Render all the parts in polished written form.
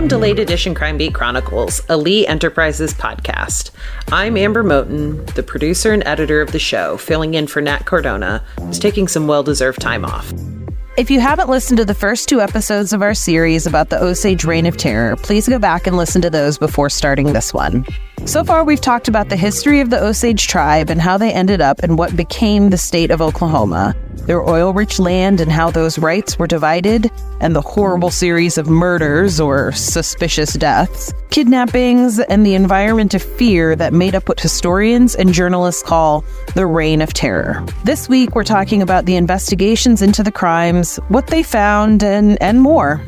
Welcome to Late Edition Crime Beat Chronicles, a Lee Enterprises podcast. I'm Ambre Moton, the producer and editor of the show, filling in for Nat Cardona, who's taking some well-deserved time off. If you haven't listened to the first two episodes of our series about the Osage Reign of Terror, please go back and listen to those before starting this one. So far, we've talked about the history of the Osage tribe and how they ended up in what became the state of Oklahoma, their oil-rich land and how those rights were divided, and the horrible series of murders or suspicious deaths, kidnappings, and the environment of fear that made up what historians and journalists call the Reign of Terror. This week, we're talking about the investigations into the crimes, what they found, and more.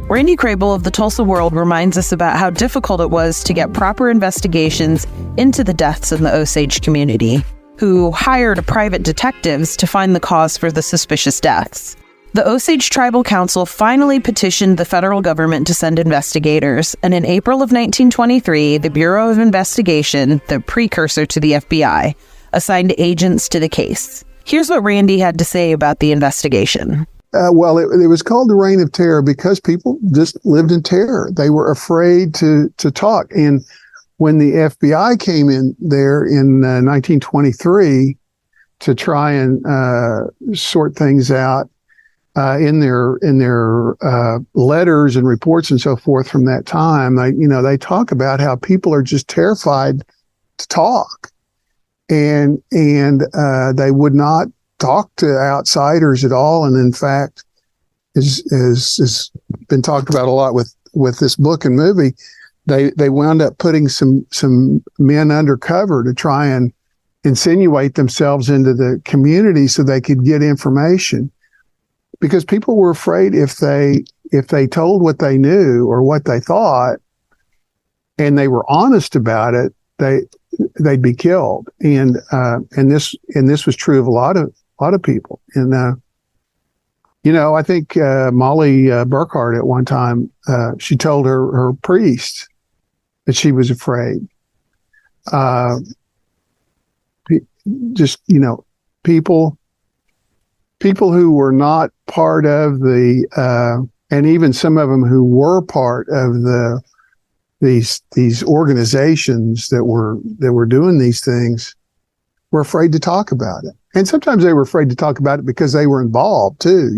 Randy Krehbiel of the Tulsa World reminds us about how difficult it was to get proper investigations into the deaths in the Osage community, who hired private detectives to find the cause for the suspicious deaths. The Osage Tribal Council finally petitioned the federal government to send investigators, and in April of 1923, the Bureau of Investigation, the precursor to the FBI, assigned agents to the case. Here's what Randy had to say about the investigation. It was called the Reign of Terror because people just lived in terror. They were afraid to talk. And when the FBI came in there in 1923 to try and sort things out in their letters and reports and so forth from that time, they talk about how people are just terrified to talk, and they would not talk to outsiders at all. And in fact, has been talked about a lot with this book and movie. They wound up putting some men undercover to try and insinuate themselves into the community so they could get information, because people were afraid if they told what they knew or what they thought and they were honest about it, they'd be killed. And this was true of a lot of people. And I think Molly Burkhart at one time, she told her priest that she was afraid. People who were not part of the, and even some of them who were part of these organizations that were doing these things were afraid to talk about it. And sometimes they were afraid to talk about it because they were involved too,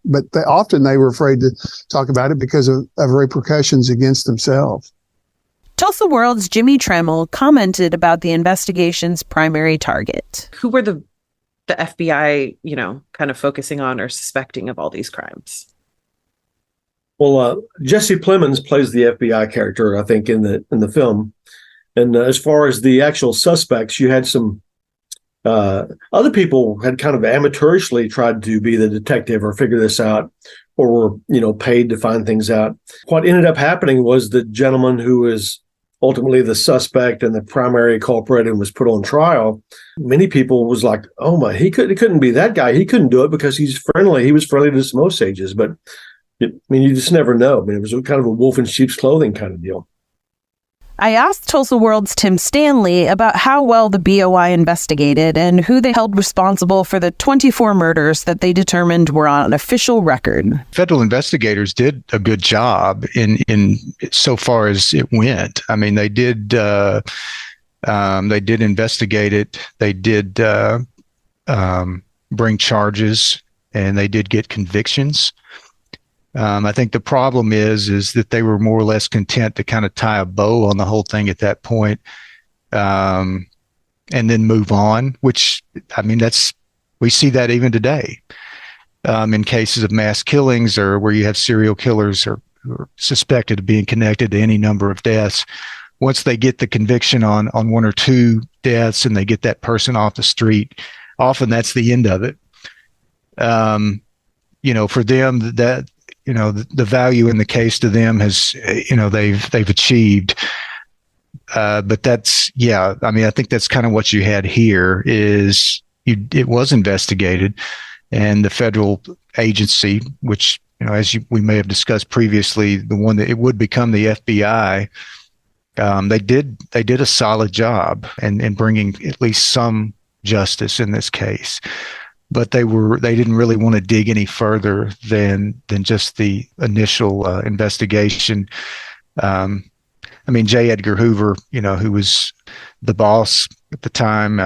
but often they were afraid to talk about it because of repercussions against themselves. Tulsa World's Jimmy Tremmel commented about the investigation's primary target. Who were the FBI, kind of focusing on or suspecting of all these crimes? Well, Jesse Plemons plays the FBI character, I think, in the film. And as far as the actual suspects, you had some other people had kind of amateurishly tried to be the detective or figure this out, or were, paid to find things out. What ended up happening was the gentleman who was ultimately the suspect and the primary culprit and was put on trial. Many people was like, oh my, it couldn't be that guy. He couldn't do it because he's friendly. He was friendly to some Osages, but you just never know. It was kind of a wolf in sheep's clothing kind of deal. I asked Tulsa World's Tim Stanley about how well the BOI investigated and who they held responsible for the 24 murders that they determined were on official record. Federal investigators did a good job in so far as it went. I mean, they did investigate it. They did bring charges, and they did get convictions. I think the problem is that they were more or less content to kind of tie a bow on the whole thing at that point, and then move on, which, we see that even today in cases of mass killings or where you have serial killers or suspected of being connected to any number of deaths. Once they get the conviction on one or two deaths and they get that person off the street, often that's the end of it. For them, that the value in the case to them has, they've achieved. But that's, I think that's kind of what you had here is it was investigated, and the federal agency, which, we may have discussed previously, the one that it would become the FBI, they did a solid job in bringing at least some justice in this case. But they didn't really want to dig any further than just the initial investigation. I mean, J. Edgar Hoover, who was the boss at the time,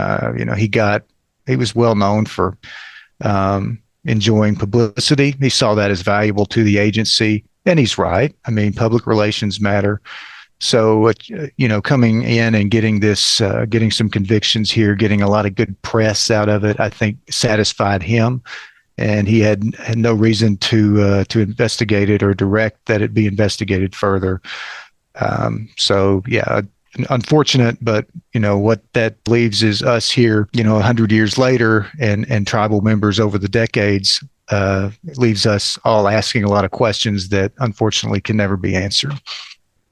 he was well known for enjoying publicity. He saw that as valuable to the agency, and he's right. I mean, public relations matter. So, coming in and getting getting some convictions here, getting a lot of good press out of it, I think satisfied him, and he had no reason to investigate it or direct that it be investigated further. Unfortunate, but what that leaves is us here, 100 years later, and tribal members over the decades, leaves us all asking a lot of questions that unfortunately can never be answered.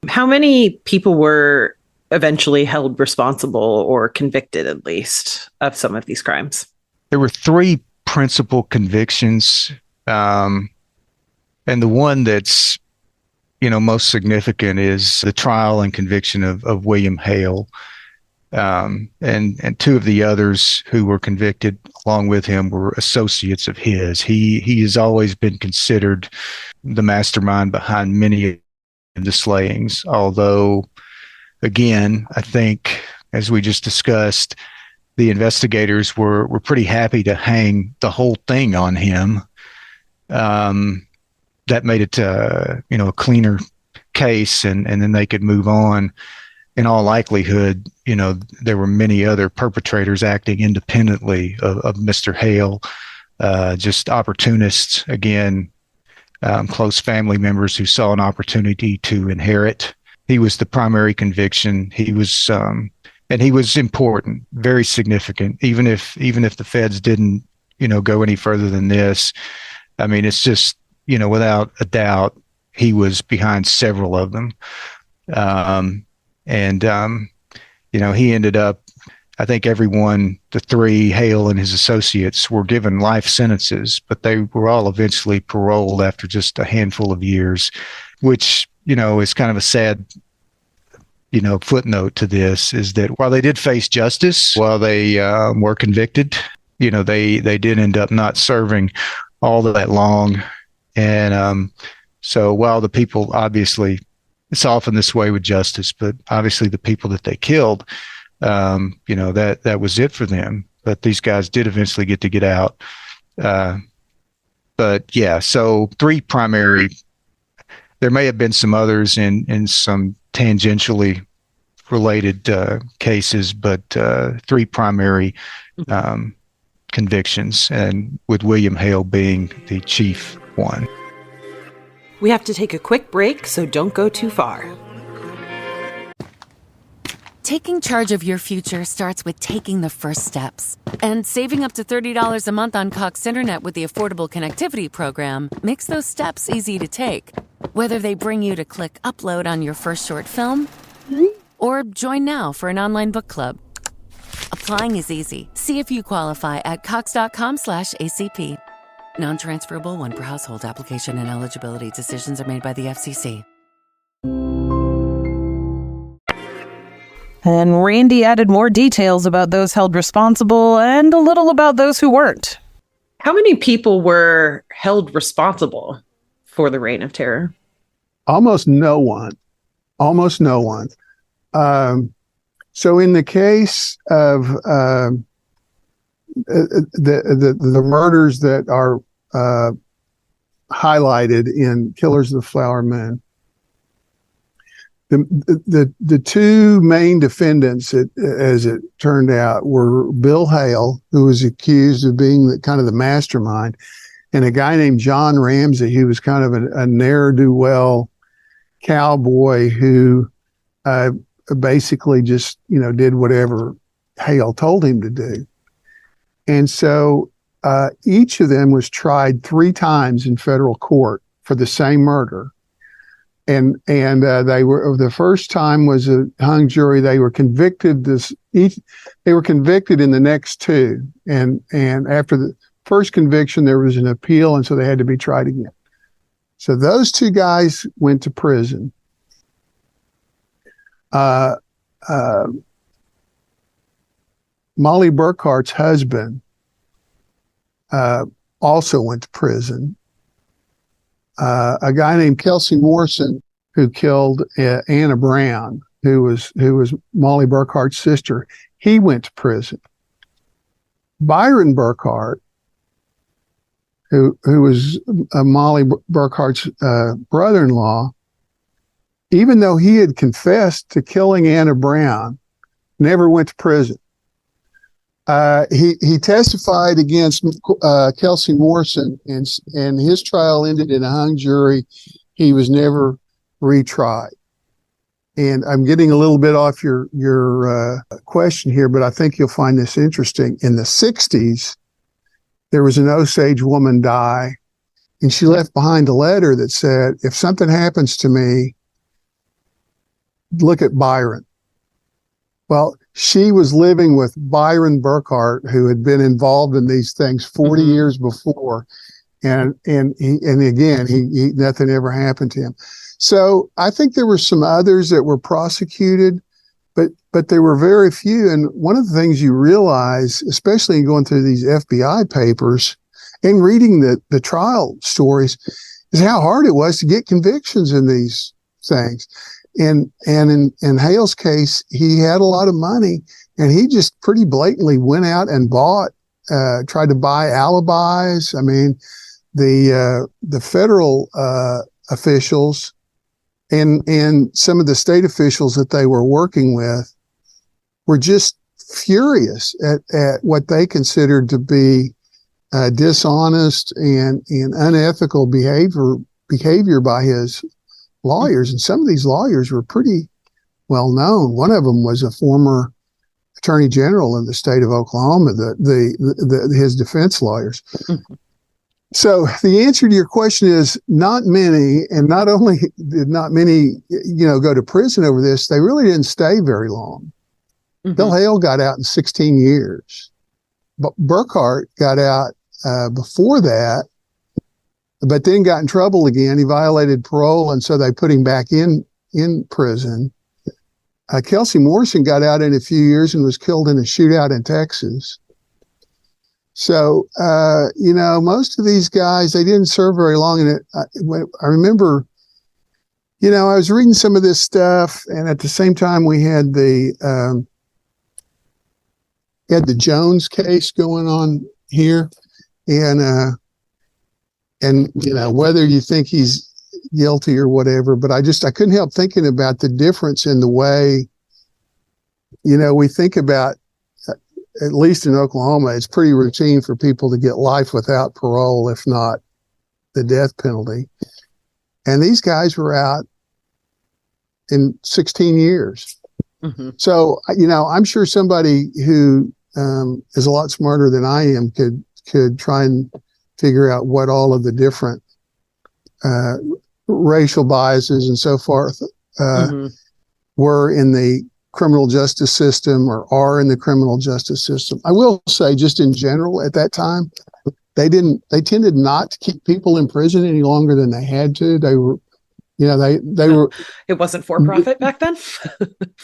How many people were eventually held responsible or convicted, at least, of some of these crimes? There were 3 principal convictions, and the one that's most significant is the trial and conviction of William Hale, and 2 of the others who were convicted along with him were associates of his. He has always been considered the mastermind behind many of the slayings, although, again, I think, as we just discussed, the investigators were pretty happy to hang the whole thing on him. That made it, a cleaner case, and then they could move on. In all likelihood, there were many other perpetrators acting independently of Mr. Hale, just opportunists, again, close family members who saw an opportunity to inherit. He was the primary conviction. He was, and he was important, very significant, even if the feds didn't, go any further than this. I mean, it's just, without a doubt, he was behind several of them. He ended up, I think everyone, the 3, Hale and his associates, were given life sentences, but they were all eventually paroled after just a handful of years, which, is kind of a sad, footnote to this, is that while they did face justice, while they were convicted, they did end up not serving all that long. And so while the people, obviously, it's often this way with justice, but obviously the people that they killed, that was it for them. But these guys did eventually get out. But yeah, so 3 primary. There may have been some others in some tangentially related cases, but 3 primary convictions, and with William Hale being the chief one. We have to take a quick break, so don't go too far. Taking charge of your future starts with taking the first steps. And saving up to $30 a month on Cox Internet with the Affordable Connectivity Program makes those steps easy to take. Whether they bring you to click upload on your first short film, or join now for an online book club. Applying is easy. See if you qualify at cox.com/ACP. Non-transferable, 1 per household. Application and eligibility decisions are made by the FCC. And Randy added more details about those held responsible and a little about those who weren't. How many people were held responsible for the Reign of Terror? Almost no one. So in the case of the murders that are highlighted in Killers of the Flower Moon, the 2 main defendants, as it turned out, were Bill Hale, who was accused of being the mastermind, and a guy named John Ramsey, who was kind of a ne'er-do-well cowboy who basically just, did whatever Hale told him to do. And so each of them was tried 3 times in federal court for the same murder. And they were, the first time was a hung jury. They were convicted they were convicted in the next 2. And after the first conviction, there was an appeal, and so they had to be tried again. So those 2 guys went to prison. Molly Burkhart's husband also went to prison. A guy named Kelsey Morrison who killed Anna Brown, who was Molly Burkhart's sister. He went to prison. Byron Burkhart, who was Molly Burkhart's brother-in-law, even though he had confessed to killing Anna Brown, never went to prison. He testified against Kelsey Morrison, and his trial ended in a hung jury. He was never retried. And I'm getting a little bit off your question here, but I think you'll find this interesting. In the 60s, there was an Osage woman die, and she left behind a letter that said, if something happens to me, look at Byron. Well, she was living with Byron Burkhart, who had been involved in these things 40 years before. And again, nothing ever happened to him. So I think there were some others that were prosecuted, but there were very few. And one of the things you realize, especially in going through these FBI papers and reading the trial stories, is how hard it was to get convictions in these things. And in Hale's case, he had a lot of money, and he just pretty blatantly went out and tried to buy alibis. I mean, the federal officials and some of the state officials that they were working with were just furious at what they considered to be dishonest and unethical behavior by his lawyers. And some of these lawyers were pretty well known. One of them was a former attorney general in the state of Oklahoma, his defense lawyers. So the answer to your question is not many, and not only did not many, go to prison over this, they really didn't stay very long. Bill Hale got out in 16 years, but Burkhart got out before that, but then got in trouble again. He violated parole, and so they put him back in prison. Kelsey Morrison got out in a few years and was killed in a shootout in Texas. So, most of these guys, they didn't serve very long. And I remember, I was reading some of this stuff, and at the same time we had the Jones case going on here. And whether you think he's guilty or whatever, but I couldn't help thinking about the difference in the way, we think about, at least in Oklahoma, it's pretty routine for people to get life without parole, if not the death penalty. And these guys were out in 16 years. So, I'm sure somebody who is a lot smarter than I am could try and figure out what all of the different racial biases and so forth were in the criminal justice system or are in the criminal justice system. I will say, just in general, at that time, they tended not to keep people in prison any longer than they had to. They were, they were. It wasn't for profit back then.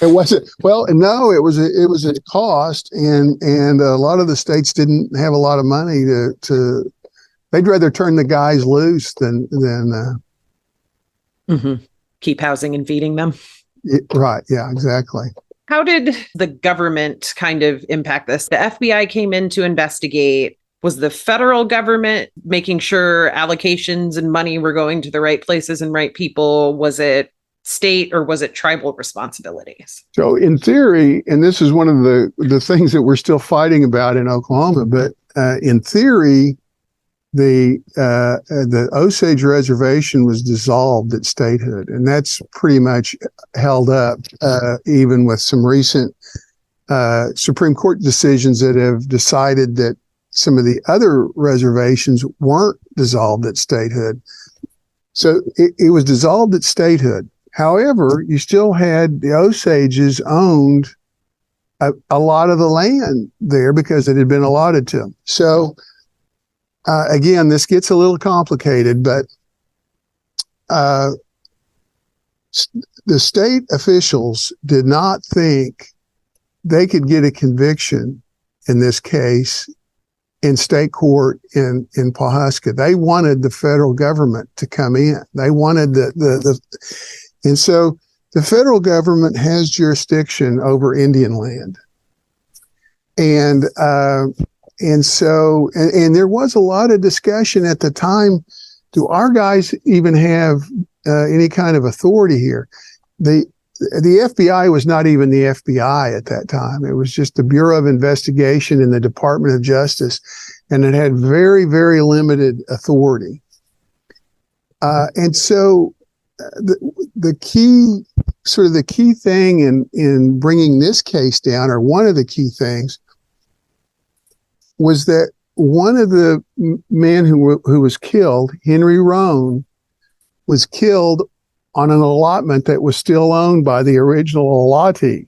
It wasn't. Well, no, it was a cost, and a lot of the states didn't have a lot of money to. They'd rather turn the guys loose than keep housing and feeding them. Right. Yeah, exactly. How did the government kind of impact this? The FBI came in to investigate. Was the federal government making sure allocations and money were going to the right places and right people? Was it state, or was it tribal responsibilities? So in theory, and this is one of the things that we're still fighting about in Oklahoma, but in theory, the Osage Reservation was dissolved at statehood, and that's pretty much held up, even with some recent Supreme Court decisions that have decided that some of the other reservations weren't dissolved at statehood. So it was dissolved at statehood. However, you still had the Osages owned a lot of the land there because it had been allotted to them. So again, this gets a little complicated, but the state officials did not think they could get a conviction in this case in state court in Pawhuska. They wanted the federal government to come in. They wanted And so the federal government has jurisdiction over Indian land. And so there was a lot of discussion at the time. Do our guys even have any kind of authority here? The FBI was not even the FBI at that time. It was just the Bureau of Investigation and the Department of Justice, and it had very, very limited authority. And so the key thing in bringing this case down, or one of the key things, was that one of the men who was killed, Henry Roan, was killed on an allotment that was still owned by the original allottee.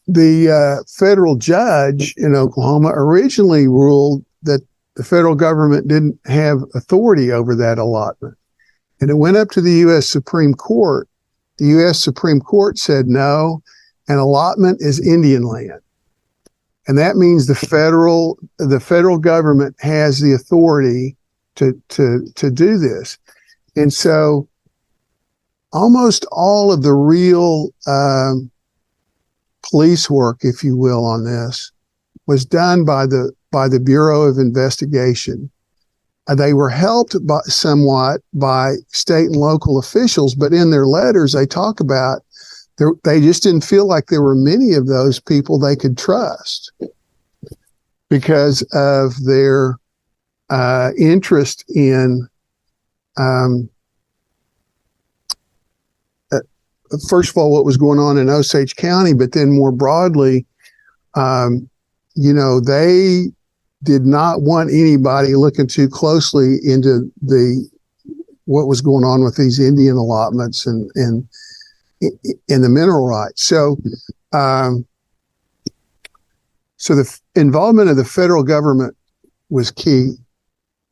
The federal judge in Oklahoma originally ruled that the federal government didn't have authority over that allotment. And it went up to the U.S. Supreme Court. The U.S. Supreme Court said no, an allotment is Indian land. And that means the federal government has the authority to do this. And so almost all of the real police work, if you will, on this was done by the Bureau of Investigation. They were helped somewhat by state and local officials, but in their letters they talk about they just didn't feel like there were many of those people they could trust because of their interest in, first of all, what was going on in Osage County, but then more broadly, they did not want anybody looking too closely into what was going on with these Indian allotments and in the mineral rights. So the involvement of the federal government was key.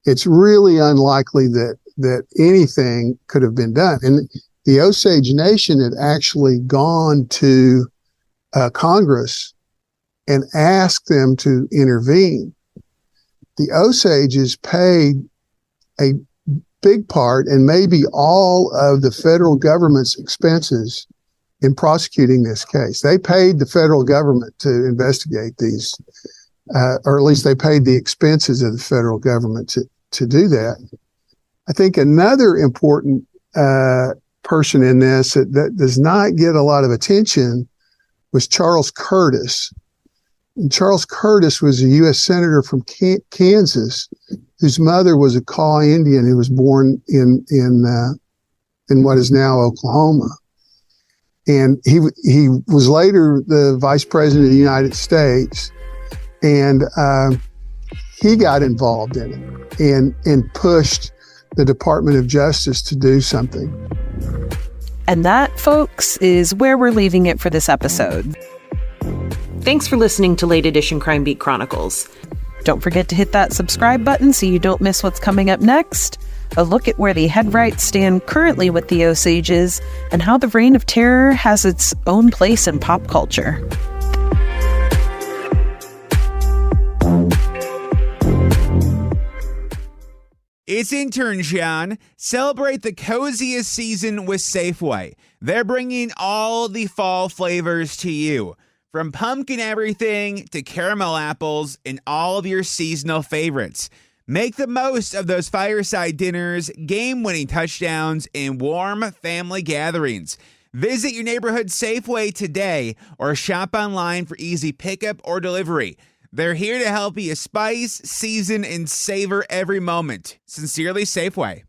It's really unlikely that anything could have been done. And the Osage Nation had actually gone to Congress and asked them to intervene. The Osages paid a big part and maybe all of the federal government's expenses in prosecuting this case. They paid the federal government to investigate these, or at least they paid the expenses of the federal government to do that. I think another important person in this that does not get a lot of attention was Charles Curtis. And Charles Curtis was a U.S. Senator from Kansas, whose mother was a Kaw Indian who was born in what is now Oklahoma. And he was later the Vice President of the United States, and he got involved in it and pushed the Department of Justice to do something. And that, folks, is where we're leaving it for this episode. Thanks for listening to Late Edition Crime Beat Chronicles. Don't forget to hit that subscribe button so you don't miss what's coming up next. A look at where the headrights stand currently with the Osages and how the Reign of Terror has its own place in pop culture. It's intern John. Celebrate the coziest season with Safeway. They're bringing all the fall flavors to you. From pumpkin everything to caramel apples and all of your seasonal favorites. Make the most of those fireside dinners, game-winning touchdowns, and warm family gatherings. Visit your neighborhood Safeway today or shop online for easy pickup or delivery. They're here to help you spice, season, and savor every moment. Sincerely, Safeway.